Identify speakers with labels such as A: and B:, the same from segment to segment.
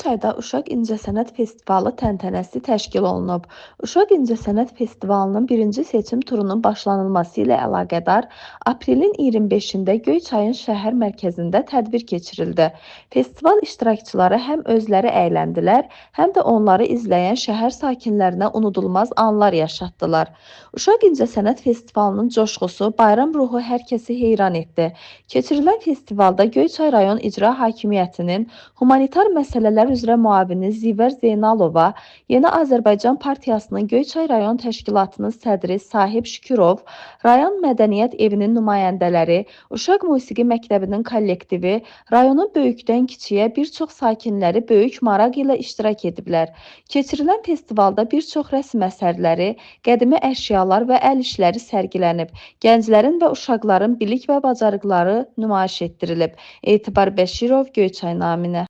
A: Göyçayda Uşaq İncəsənət Festivalı təntənəsi təşkil olunub. Uşaq İncəsənət Festivalının birinci seçim turunun başlanılması ilə əlaqədar aprelin 25-də Göyçayın şəhər mərkəzində tədbir keçirildi. Festival iştirakçıları həm özləri əyləndilər, həm də onları izləyən şəhər sakinlərinə unudulmaz anlar yaşatdılar. Uşaq İncəsənət Festivalının coşqusu, bayram ruhu hər kəsi heyran etdi. Keçirilən festivalda Göyçay rayon İcra Hakimiyyətinin humanitar məsələlər üzrə müavini Zivər Zeynalova, Yeni Azərbaycan Partiyasının Göyçay rayon təşkilatının sədri Sahib Şükürov, rayon mədəniyyət evinin nümayəndələri, Uşaq Musiqi Məktəbinin kollektivi, rayonun böyükdən kiçiyə bir çox sakinləri böyük maraq ilə iştirak ediblər. Keçirilən festivalda bir çox rəsm əsərləri, qədimi əşyalar və əl işləri sərgilənib. Gənclərin və uşaqların bilik və bacarıqları nümayiş etdirilib. Etibar Bəşirov, Göyçay naminə.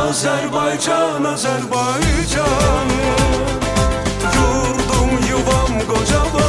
B: Azərbaycan, Azərbaycan, yurdum yuvam qocaman.